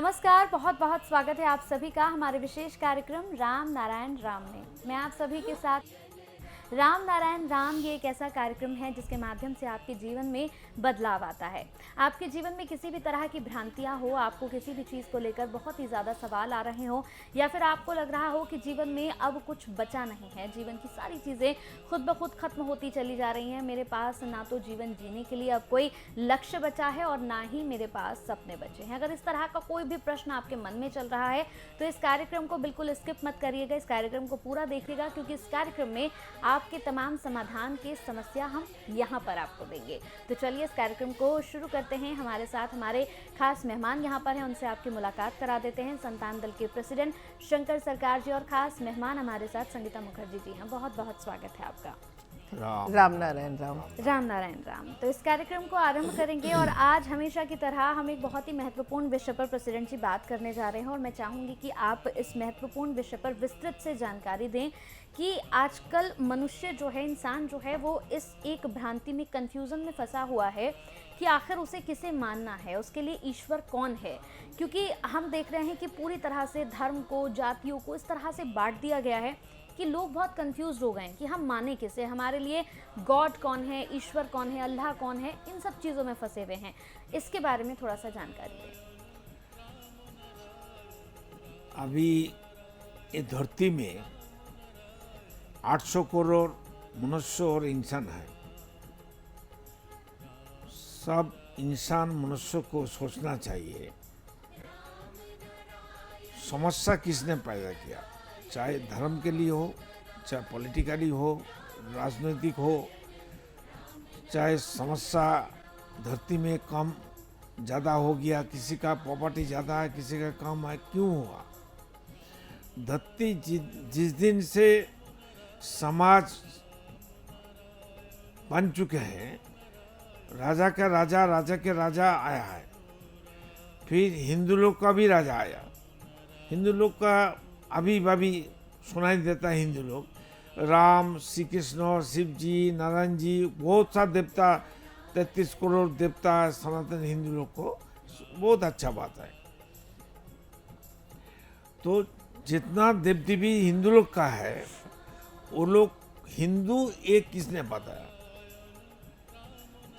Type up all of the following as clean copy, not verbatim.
नमस्कार, बहुत बहुत स्वागत है आप सभी का हमारे विशेष कार्यक्रम राम नारायण राम में। मैं आप सभी के साथ राम नारायण राम ये एक ऐसा कार्यक्रम है जिसके माध्यम से आपके जीवन में बदलाव आता है। आपके जीवन में किसी भी तरह की भ्रांतियां हो, आपको किसी भी चीज़ को लेकर बहुत ही ज़्यादा सवाल आ रहे हो, या फिर आपको लग रहा हो कि जीवन में अब कुछ बचा नहीं है, जीवन की सारी चीज़ें खुद ब खुद खत्म होती चली जा रही हैं, मेरे पास ना तो जीवन जीने के लिए अब कोई लक्ष्य बचा है और ना ही मेरे पास सपने बचे हैं। अगर इस तरह का कोई भी प्रश्न आपके मन में चल रहा है तो इस कार्यक्रम को बिल्कुल स्किप मत करिएगा, इस कार्यक्रम को पूरा देखिएगा, क्योंकि इस कार्यक्रम में आपके तमाम समाधान की समस्या हम यहाँ पर आपको देंगे। तो चलिए इस कार्यक्रम को शुरू करते हैं। हमारे साथ हमारे खास मेहमान यहाँ पर हैं, उनसे आपकी मुलाकात करा देते हैं। संतान दल के प्रेसिडेंट शंकर सरकार जी और खास मेहमान हमारे साथ संगीता मुखर्जी जी हैं। बहुत बहुत स्वागत है आपका। राम नारायण राम। राम नारायण राम। तो इस कार्यक्रम को आरंभ करेंगे और आज हमेशा की तरह हम एक बहुत ही महत्वपूर्ण विषय पर प्रेसिडेंट जी बात करने जा रहे हैं और मैं चाहूँगी कि आप इस महत्वपूर्ण विषय पर विस्तृत से जानकारी दें कि आजकल मनुष्य जो है, इंसान जो है, वो इस एक भ्रांति में, कंफ्यूजन में फंसा हुआ है कि आखिर उसे किसे मानना है, उसके लिए ईश्वर कौन है। क्योंकि हम देख रहे हैं कि पूरी तरह से धर्म को, जातियों को इस तरह से बांट दिया गया है कि लोग बहुत कंफ्यूज हो गए हैं कि हम माने किसे, हमारे लिए गॉड कौन है, ईश्वर कौन है, अल्लाह कौन है, इन सब चीज़ों में फंसे हुए हैं। इसके बारे में थोड़ा सा जानकारी दें। अभी ये धरती में 800 करोड़ मनुष्य और इंसान है। सब इंसान मनुष्य को सोचना चाहिए, समस्या किसने पैदा किया, चाहे धर्म के लिए हो, चाहे पॉलिटिकली हो, राजनीतिक हो, चाहे समस्या धरती में कम ज़्यादा हो गया, किसी का प्रॉपर्टी ज़्यादा है, किसी का कम है, क्यों हुआ। धरती जिस दिन से समाज बन चुके हैं, राजा का राजा, राजा के राजा आया है, फिर हिंदू लोग का भी राजा आया। हिंदू लोग का अभी सुनाई देता है, हिंदू लोग राम, श्री कृष्ण, शिव जी, नारायण जी, बहुत सा देवता, 33 करोड़ देवता सनातन हिंदू लोग को, बहुत अच्छा बात है। तो जितना देव देवी हिंदू लोग का है, वो लोग हिंदू एक किसने बताया।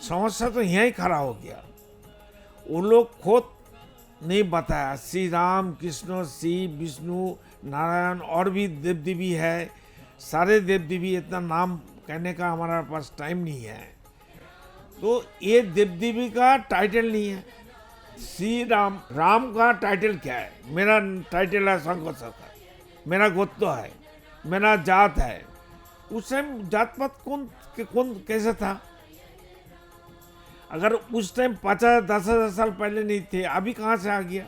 समस्या तो यहीं खड़ा हो गया, वो लोग खुद नहीं बताया। श्री राम, कृष्ण, शिव, विष्णु, नारायण और भी देव देवी है, सारे देव देवी, इतना नाम कहने का हमारा पास टाइम नहीं है। तो ये देव देवी का टाइटल नहीं है। श्री राम, राम का टाइटल क्या है? मेरा टाइटल है शंकर सरकार, मेरा गोत्र है, मेरा जात है। उस टाइम जात पात कौन कैसे था? अगर उस टाइम 5,000-10,000 साल पहले नहीं थे, अभी कहाँ से आ गया?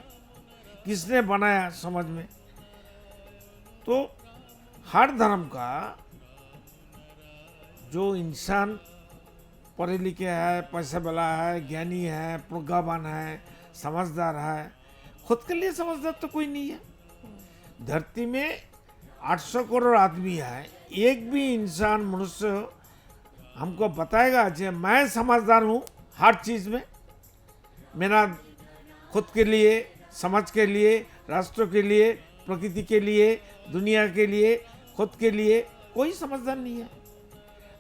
किसने बनाया समझ में? तो हर धर्म का जो इंसान पढ़े लिखे है, पैसा वाला है, ज्ञानी है, प्रज्ञावान है, समझदार है, खुद के लिए समझदार तो कोई नहीं है। धरती में 800 करोड़ आदमी है, एक भी इंसान मनुष्य हमको बताएगा कि मैं समझदार हूँ हर चीज़ में, मेरा खुद के लिए, समाज के लिए, राष्ट्र के लिए, प्रकृति के लिए, दुनिया के लिए, खुद के लिए कोई समझदार नहीं है।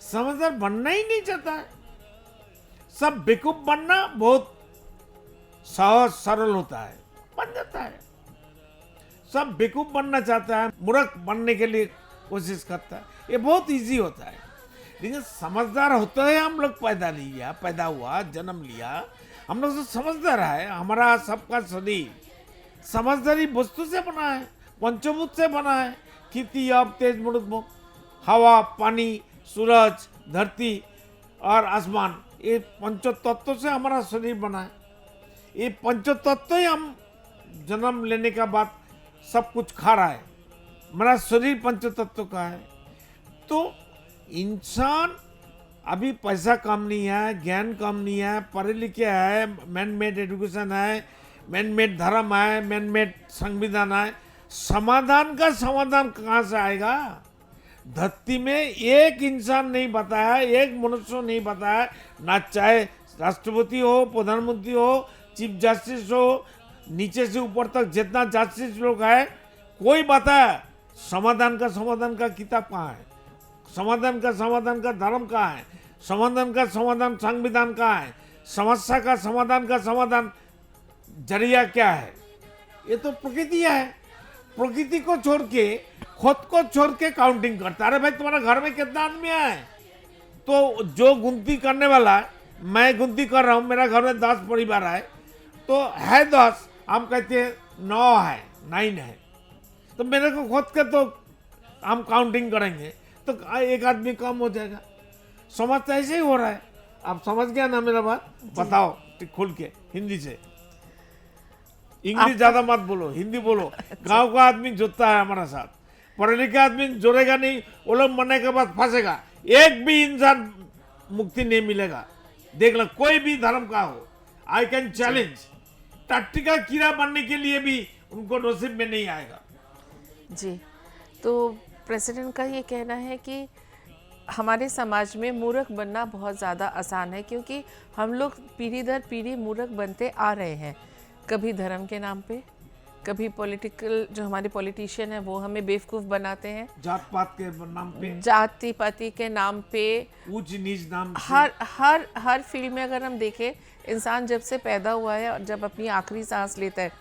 समझदार बनना ही नहीं चाहता है। सब बेवकूफ बनना बहुत सहज सरल होता है, बन जाता है। सब बेवकूफ बनना चाहता है, मूर्ख बनने के लिए कोशिश करता है, ये बहुत इजी होता है। लेकिन समझदार होते हैं हम लोग, पैदा हुआ, जन्म लिया, हम लोग तो समझदार है। हमारा सबका शरीर समझदारी वस्तु से बना है, पंचभूत से बना है। खेती, अब तेज मुड़, हवा, पानी, सूरज, धरती और आसमान, ये पंच तत्व से हमारा शरीर बना है। ये पंच तत्व ही हम जन्म लेने के बाद सब कुछ खा रहा है। हमारा शरीर पंच तत्व का है। तो इंसान अभी पैसा कम नहीं है, ज्ञान कम नहीं है, पढ़े लिखे है, मैन मेड एजुकेशन है, मैन मेड धर्म है, मैन मेड संविधान है। समाधान का समाधान कहाँ से आएगा? धरती में एक इंसान नहीं बताया, एक मनुष्य नहीं बताया, ना चाहे राष्ट्रपति हो, प्रधानमंत्री हो, चीफ जस्टिस हो, नीचे से ऊपर तक जितना जस्टिस लोग है, कोई बताया समाधान का किताब कहाँ है, समाधान का धर्म कहाँ है, समाधान का संविधान कहाँ है, समस्या का समाधान जरिया क्या है? ये तो प्रकृति है। प्रकृति को छोड़ के, खुद को छोड़ के काउंटिंग करता है। अरे भाई तुम्हारा घर में कितना आदमी है? तो जो गिनती करने वाला है, मैं गिनती कर रहा हूँ, मेरा घर में 10 परिवार है, तो है 10, हम कहते हैं 9 है, 9 है, तो मेरे को खुद के तो हम काउंटिंग करेंगे तो एक आदमी कम हो जाएगा। समझ तो ऐसे ही हो रहा है। आप समझ गया ना मेरा बात? बताओ खुल के हिंदी से। इंग्लिश ज्यादा मत बोलो, हिंदी बोलो। गांव का आदमी जुटता है हमारा साथ, पढ़े लिखे आदमी जुड़ेगा नहीं, वो लोग मरने के बाद फंसेगा। एक भी इंसान मुक्ति नहीं मिलेगा। देख लो, कोई भी धर्म का हो, आई कैन चैलेंज, टट्टी का कीड़ा बनने के लिए भी उनको नसीब में नहीं आएगा। जी, तो प्रेसिडेंट का ये कहना है कि हमारे समाज में मूर्ख बनना बहुत ज़्यादा आसान है, क्योंकि हम लोग पीढ़ी दर पीढ़ी मूर्ख बनते आ रहे हैं। कभी धर्म के नाम पे, कभी पॉलिटिकल, जो हमारे पॉलिटिशियन हैं वो हमें बेवकूफ़ बनाते हैं, जात पात के नाम पे, जाति पाति के नाम पे, ऊंच नीच नाम से। हर फील्ड में अगर हम देखें, इंसान जब से पैदा हुआ है और जब अपनी आखिरी सांस लेता है,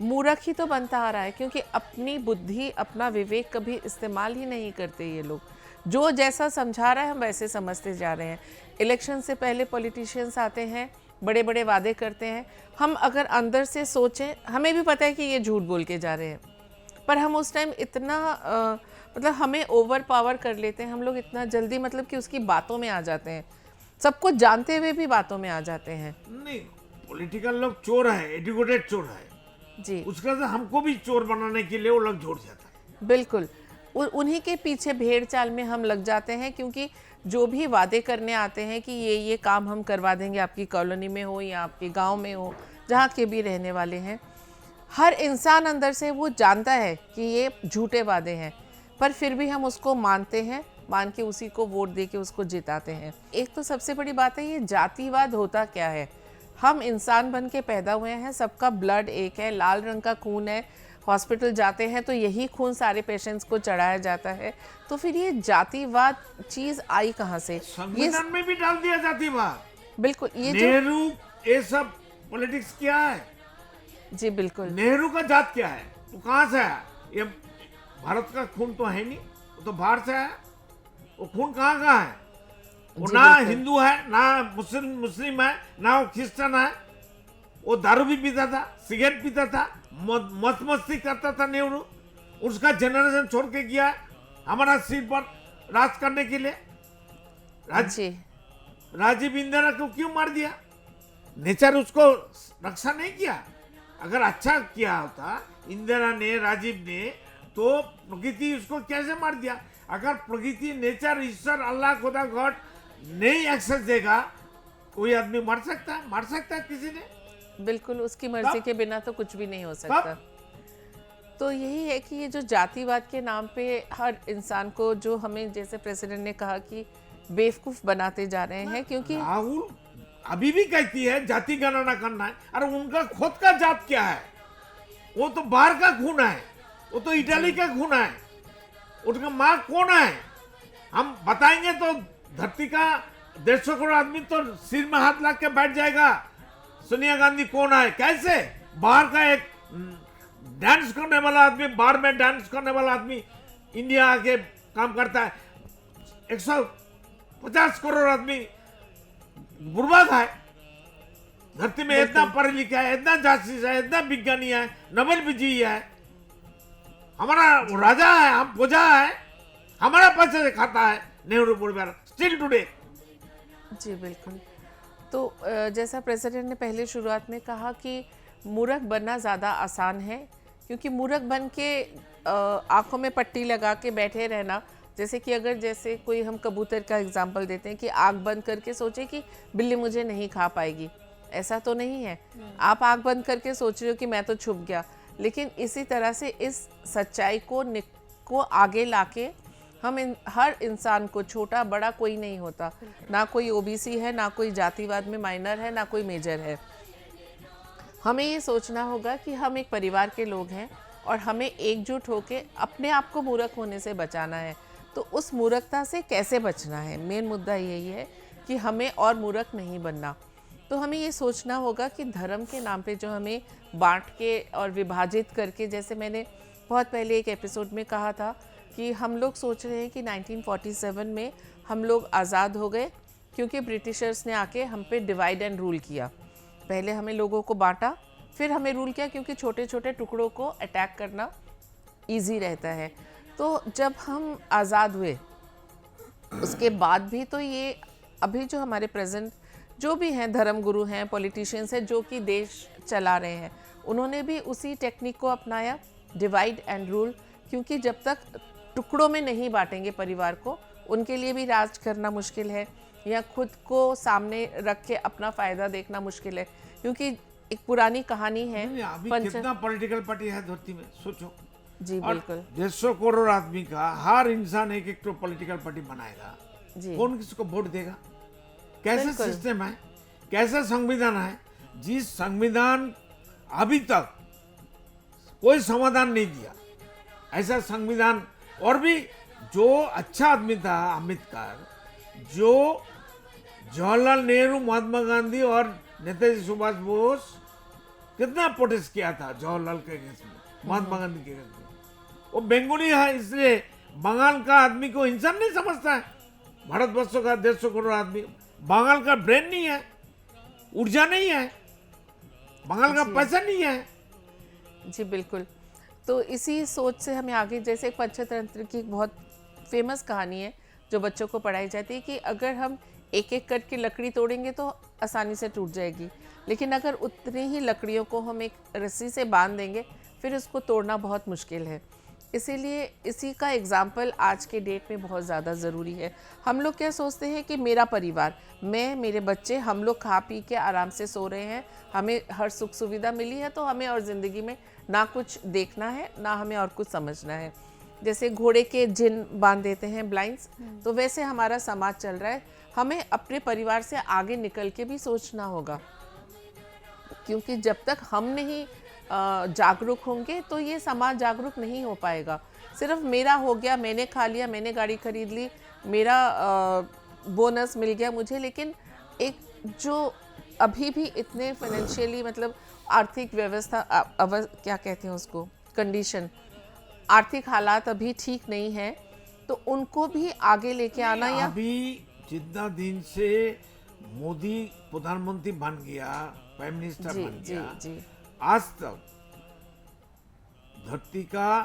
मूर्ख ही तो बनता आ रहा है, क्योंकि अपनी बुद्धि, अपना विवेक कभी इस्तेमाल ही नहीं करते ये लोग। जो जैसा समझा रहा है हम वैसे समझते जा रहे हैं। इलेक्शन से पहले पॉलिटिशियंस आते हैं, बड़े बड़े वादे करते हैं। हम अगर अंदर से सोचें, हमें भी पता है कि ये झूठ बोल के जा रहे हैं, पर हम उस टाइम इतना मतलब हमें ओवर पावर कर लेते हैं हम लोग, इतना जल्दी मतलब कि उसकी बातों में आ जाते हैं, सब कुछ जानते हुए भी बातों में आ जाते हैं। नहीं, पॉलिटिकल लोग चोर है, एजुकेटेड चोर है जी, उसका से हमको भी चोर बनाने के लिए वो लोग जोड़ जाता है। बिल्कुल, उन्हीं के पीछे भेड़ चाल में हम लग जाते हैं, क्योंकि जो भी वादे करने आते हैं कि ये काम हम करवा देंगे, आपकी कॉलोनी में हो या आपके गांव में हो, जहाँ के भी रहने वाले हैं, हर इंसान अंदर से वो जानता है कि ये झूठे वादे हैं, पर फिर भी हम उसको मानते हैं, मान के उसी को वोट दे के उसको जिताते हैं। एक तो सबसे बड़ी बात है, ये जातिवाद होता क्या है? हम इंसान बन के पैदा हुए हैं, सबका ब्लड एक है, लाल रंग का खून है, हॉस्पिटल जाते हैं तो यही खून सारे पेशेंट्स को चढ़ाया जाता है, तो फिर ये जातिवाद चीज आई कहाँ से? संविधान में भी डाल दिया जातिवाद। बिल्कुल, ये नेहरू, ये सब पॉलिटिक्स क्या है? जी बिल्कुल, नेहरू का जात क्या है? वो कहाँ से आया? ये भारत का खून तो है नहीं, वो तो बाहर से आया। वो खून कहाँ का है? वो ना हिंदू है, ना मुस्लिम है, ना वो क्रिश्चियन है। वो दारू भी पीता था, सिगरेट पीता था, मत मस्ती करता था नेहरू। उसका जनरेशन छोड़ के गया हमारा सिर पर राज करने के लिए। राजीव इंदिरा को क्यों मार दिया? नेचर उसको रक्षा नहीं किया। अगर अच्छा किया होता इंदिरा ने, राजीव ने, तो प्रकृति उसको कैसे मार दिया? अगर प्रकृति, नेचर, ईश्वर, अल्लाह, खुदा, गॉड नहीं एक्सेस देगा, कोई आदमी मर सकता है किसी ने? बिल्कुल, उसकी मर्जी के बिना तो कुछ भी नहीं हो सकता। तो यही है कि ये जो जातिवाद के नाम पे हर इंसान को, जो हमें जैसे प्रेसिडेंट ने कहा कि बेवकूफ बनाते जा रहे हैं, क्योंकि राहुल अभी भी कहती है जाति गणना करना है। अरे उनका खुद का जात क्या है? वो तो बाहर का खून है, वो तो इटली का खून है। उनका माँ कौन है? हम बताएंगे तो धरती का 150 करोड़ आदमी तो सिर में हाथ लग के बैठ जाएगा। सोनिया गांधी कौन है? कैसे? बाहर का एक डांस करने वाला आदमी, बाहर में डांस करने वाला आदमी इंडिया आके काम करता है। 150 करोड़ आदमी बर्बाद है। धरती में इतना पढ़े लिखा है, इतना जासूस है, इतना विज्ञानी है, नोबेल विजयी है, हमारा राजा है, हम पूजा है, हमारा पैसे से खाता है नेहरू परिवार स्टिल टुडे। जी बिल्कुल। तो जैसा प्रेसिडेंट ने पहले शुरुआत में कहा कि मूर्ख बनना ज़्यादा आसान है, क्योंकि मूर्ख बन के आंखों में पट्टी लगा के बैठे रहना, जैसे कि अगर जैसे कोई हम कबूतर का एग्जांपल देते हैं कि आँख बंद करके सोचे कि बिल्ली मुझे नहीं खा पाएगी, ऐसा तो नहीं है। आप आँख बंद करके सोच रहे हो कि मैं तो छुप गया, लेकिन इसी तरह से इस सच्चाई को आगे लाके हम हर इंसान को, छोटा बड़ा कोई नहीं होता, ना कोई ओबीसी है, ना कोई जातिवाद में माइनर है, ना कोई मेजर है। हमें ये सोचना होगा कि हम एक परिवार के लोग हैं और हमें एकजुट होकर अपने आप को मूर्ख होने से बचाना है। तो उस मूर्खता से कैसे बचना है, मेन मुद्दा यही है कि हमें और मूर्ख नहीं बनना। तो हमें ये सोचना होगा कि धर्म के नाम पे जो हमें बांट के और विभाजित करके, जैसे मैंने बहुत पहले एक एपिसोड में कहा था कि हम लोग सोच रहे हैं कि 1947 में हम लोग आज़ाद हो गए क्योंकि ब्रिटिशर्स ने आके हम पे डिवाइड एंड रूल किया। पहले हमें लोगों को बांटा, फिर हमें रूल किया, क्योंकि छोटे छोटे टुकड़ों को अटैक करना इजी रहता है। तो जब हम आज़ाद हुए उसके बाद भी तो ये अभी जो हमारे प्रेजेंट जो भी हैं, धर्मगुरु हैं, पॉलिटिशियंस हैं, जो कि देश चला रहे हैं, उन्होंने भी उसी टेक्निक को अपनाया, डिवाइड एंड रूल। क्योंकि जब तक टुकड़ों में नहीं बांटेंगे परिवार को, उनके लिए भी राज करना मुश्किल है, या खुद को सामने रख के अपना फ़ायदा देखना मुश्किल है। क्योंकि एक पुरानी कहानी है, अभी कितना पॉलिटिकल पार्टी है धरती में, सोचो। जी और बिल्कुल 150 करोड़ आदमी का हर इंसान एक एक तो पॉलिटिकल पार्टी बनाएगा, जी, कौन किसको वोट देगा? कैसे बिल्कुल। सिस्टम है, कैसा संविधान है? जिस संविधान अभी तक कोई समाधान नहीं दिया, ऐसा संविधान। और भी जो अच्छा आदमी था अम्बेडकर, जो जवाहरलाल नेहरू, महात्मा गांधी और नेताजी सुभाष बोस कितना प्रोटेस्ट किया था जवाहरलाल के अगेंस्ट में, महात्मा गांधी के अगेंस्ट में। वो बेंगोली है, इसलिए बंगाल का आदमी को इंसान नहीं समझता है। भारतवर्ष का 150 करोड़ आदमी, बंगाल का ब्रेन नहीं है, ऊर्जा नहीं है, बंगाल का पैसा नहीं है। जी बिल्कुल। तो इसी सोच से हमें आगे, जैसे एक पंचतंत्र की बहुत फेमस कहानी है जो बच्चों को पढ़ाई जाती है कि अगर हम एक एक करके लकड़ी तोड़ेंगे तो आसानी से टूट जाएगी, लेकिन अगर उतनी ही लकड़ियों को हम एक रस्सी से बांध देंगे फिर उसको तोड़ना बहुत मुश्किल है। इसीलिए इसी का एग्जाम्पल आज के डेट में बहुत ज़्यादा ज़रूरी है। हम लोग क्या सोचते हैं कि मेरा परिवार, मैं, मेरे बच्चे, हम लोग खा पी के आराम से सो रहे हैं, हमें हर सुख सुविधा मिली है, तो हमें और ज़िंदगी में ना कुछ देखना है ना हमें और कुछ समझना है। जैसे घोड़े के जिन बांध देते हैं ब्लाइंड्स, तो वैसे हमारा समाज चल रहा है। हमें अपने परिवार से आगे निकल के भी सोचना होगा, क्योंकि जब तक हम नहीं जागरूक होंगे तो ये समाज जागरूक नहीं हो पाएगा। सिर्फ मेरा हो गया, मैंने खा लिया, मैंने गाड़ी खरीद ली, मेरा बोनस मिल गया मुझे, लेकिन एक जो अभी भी इतने फाइनेंशियली, मतलब आर्थिक व्यवस्था, क्या कहते हैं उसको, कंडीशन, आर्थिक हालात अभी ठीक नहीं है, तो उनको भी आगे लेके आना। या अभी जितना दिन से मोदी प्रधानमंत्री बन गया, प्राइम मिनिस्टर जी बन जी गया, जी आज तक धरती का,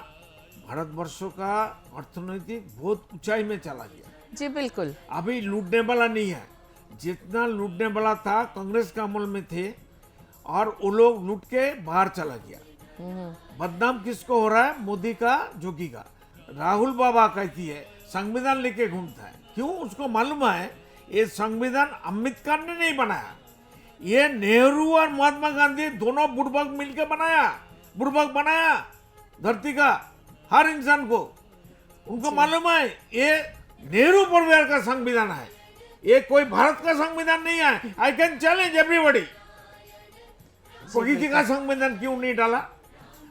भारतवर्षों का अर्थनीति बहुत ऊंचाई में चला गया। जी बिल्कुल। अभी लूटने वाला नहीं है, जितना लूटने वाला था कांग्रेस का अमल में थे, और वो लोग लूट के बाहर चला गया। बदनाम किसको हो रहा है? मोदी का, जोगी का। राहुल बाबा कहती है संविधान लेके घूमता है, क्यों? उसको मालूम है ये संविधान अम्बेडकर ने नहीं बनाया, ये नेहरू और महात्मा गांधी दोनों बुड़बक मिलकर बनाया धरती का हर इंसान को। उनको मालूम है ये नेहरू परिवार का संविधान है, ये कोई भारत का संविधान नहीं है। आई कैन चैलेंज एवरीबॉडी, प्रकृति का संविधान क्यों नहीं डाला?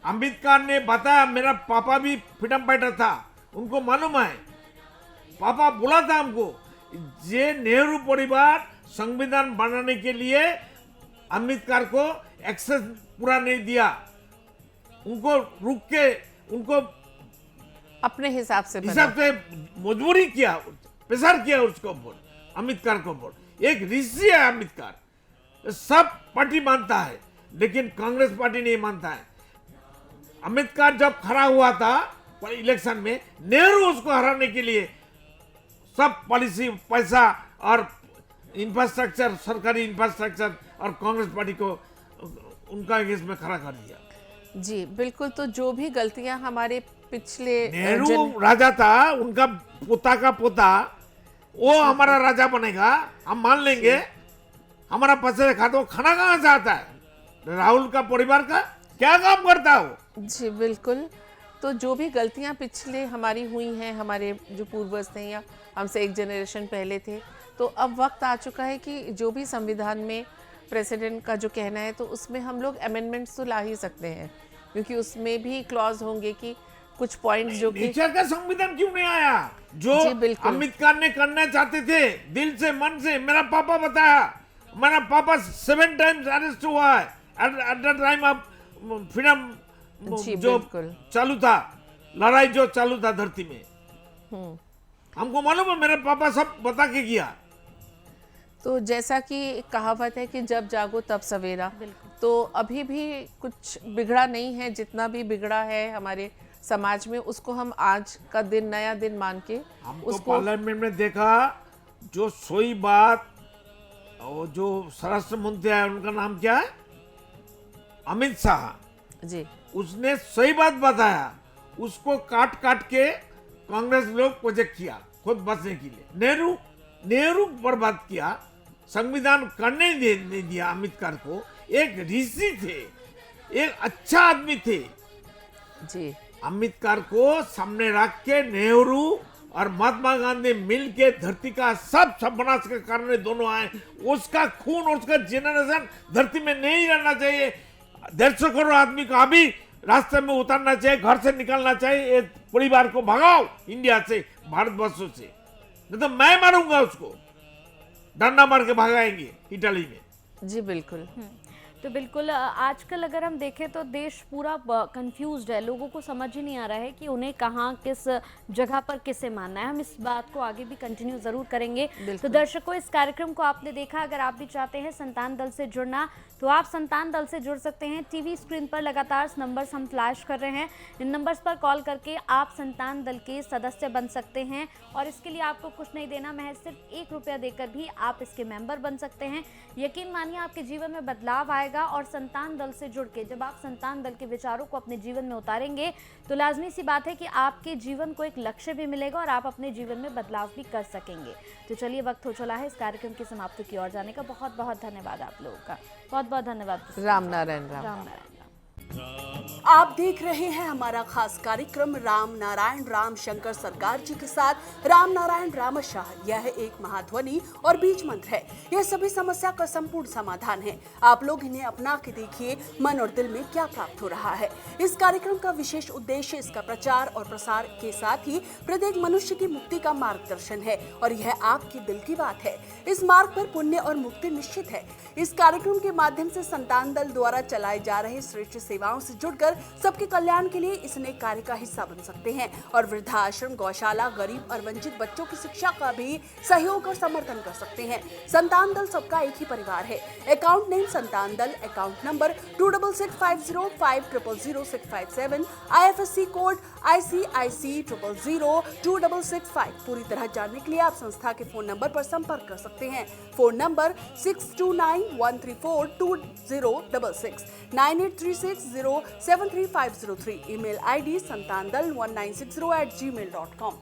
अम्बेडकर ने बताया, मेरा पापा भी फ्रीडम फाइटर था, उनको मालूम है, पापा बोला था हमको, ये नेहरू परिवार संविधान बनाने के लिए अम्बेडकर को एक्सेस पूरा नहीं दिया, उनको रुक के, उनको अपने हिसाब से मजबूरी किया, प्रेशर किया उसको ऊपर, अम्बेडकर को ऊपर। एक ऋषि है अम्बेडकर, सब पार्टी मानता है, लेकिन कांग्रेस पार्टी नहीं मानता है। अम्बेडकर जब खड़ा हुआ था इलेक्शन में, नेहरू उसको हराने के लिए सब पॉलिसी, पैसा और इंफ्रास्ट्रक्चर, सरकारी इंफ्रास्ट्रक्चर, और कांग्रेस पार्टी को उनका अगेंस्ट में खड़ा कर दिया। जी बिल्कुल। तो जो भी गलतियां हमारे पिछले नेहरू राजा था, उनका पोता का पोता, वो हमारा राजा बनेगा, हम मान लेंगे, हमारा पैसे खाता, वो खाना कहाँ से आता है? राहुल का परिवार का क्या काम करता है वो? जी बिल्कुल। तो जो भी गलतियां पिछले हमारी हुई हैं, हमारे जो पूर्वज थे या हमसे एक जनरेशन पहले थे, तो अब वक्त आ चुका है कि जो भी संविधान में प्रेसिडेंट का जो कहना है, तो उसमें हम लोग अमेंडमेंट्स तो ला ही सकते हैं, क्योंकि उसमें भी क्लॉज होंगे कि कुछ पॉइंट्स जो कि नेचर का संविधान क्यों नहीं आया जो जी, बिल्कुल। अम्बेडकर ने करना चाहते थे दिल से मन से। मेरा पापा बताया, मेरा पापा 7 टाइम्स अरेस्ट हुआ है at the time of freedom, जी, जो बिल्कुल। चालू था, लड़ाई जो चालू था धरती में। हमको मालूम है, मेरे पापा सब बता के किया। तो जैसा कि एक कहावत है कि जब जागो तब सवेरा, तो अभी भी कुछ बिगड़ा नहीं है। जितना भी बिगड़ा है हमारे समाज में, उसको हम आज का दिन नया दिन मान के हमको उसको पार्लियामेंट में देखा, जो सोई बात, और जो स्वराष्ट्र मंत्री है उनका नाम क्या है, अमित शाह जी, उसने सही बात बताया, उसको काट काट के कांग्रेस लोग प्रोजेक्ट किया खुद बचने के लिए। नेहरू बर्बाद किया, संविधान करने नहीं दिया अम्बेडकर को। एक ऋषि थे, एक अच्छा आदमी थे। जी, अम्बेडकर को सामने रख के नेहरू और महात्मा गांधी मिल के धरती का सब बनास के करने दोनों आए। उसका खून और उसका जेनरेशन धरती में नहीं रहना चाहिए। 150 करोड़ आदमी को अभी रास्ते में उतारना चाहिए, घर से निकलना चाहिए। एक परिवार को भगाओ इंडिया से, भारतवर्ष से, नहीं तो मैं मारूंगा उसको, डंडा मार के भगाएंगे इटली में। जी, बिल्कुल। तो बिल्कुल आजकल अगर हम देखें तो देश पूरा कंफ्यूज्ड है। लोगों को समझ ही नहीं आ रहा है कि उन्हें कहाँ किस जगह पर किसे मानना है। हम इस बात को आगे भी कंटिन्यू ज़रूर करेंगे। तो दर्शकों, इस कार्यक्रम को आपने देखा। अगर आप भी चाहते हैं संतान दल से जुड़ना, तो आप संतान दल से जुड़ सकते हैं। टीवी स्क्रीन पर लगातार नंबर्स हम फ्लैश कर रहे हैं। इन नंबर्स पर कॉल करके आप संतान दल के सदस्य बन सकते हैं, और इसके लिए आपको कुछ नहीं देना, महज सिर्फ 1 रुपया देकर भी आप इसके मेंबर बन सकते हैं। यकीन मानिए, आपके जीवन में बदलाव आएगा। और संतान दल से जुड़ के जब आप संतान दल के विचारों को अपने जीवन में उतारेंगे, तो लाजमी सी बात है कि आपके जीवन को एक लक्ष्य भी मिलेगा और आप अपने जीवन में बदलाव भी कर सकेंगे। तो चलिए, वक्त हो चला है इस कार्यक्रम की समाप्ति की ओर जाने का। बहुत बहुत धन्यवाद आप लोगों का। बहुत बहुत धन्यवाद। राम नारायण राम। राम नारायण। आप देख रहे हैं हमारा खास कार्यक्रम राम नारायण राम शंकर सरकार जी के साथ राम नारायण रामशाह। यह एक महाध्वनि और बीज मंत्र है। यह सभी समस्या का संपूर्ण समाधान है। आप लोग इन्हें अपना के देखिए, मन और दिल में क्या प्राप्त हो रहा है। इस कार्यक्रम का विशेष उद्देश्य इसका प्रचार और प्रसार के साथ ही प्रत्येक मनुष्य की मुक्ति का मार्गदर्शन है, और यह आपकी दिल की बात है। इस मार्ग पर पुण्य और मुक्ति निश्चित है। इस कार्यक्रम के माध्यम से संतान दल द्वारा चलाए जा रहे श्रेष्ठ सेवाओं से जुड़कर सबके कल्याण के लिए इस नए कार्य का हिस्सा बन सकते हैं, और वृद्धाश्रम, गौशाला, गरीब और वंचित बच्चों की शिक्षा का भी सहयोग और समर्थन कर सकते हैं। संतान दल सबका एक ही परिवार है। अकाउंट नेम संतान दल, account number 266505000657, IFSC code ICIC 000265। पूरी तरह जानने के लिए आप संस्था के फोन नंबर पर संपर्क कर सकते हैं। Phone number 6291342066, 9836073503। Email ID santandal1960@gmail.com।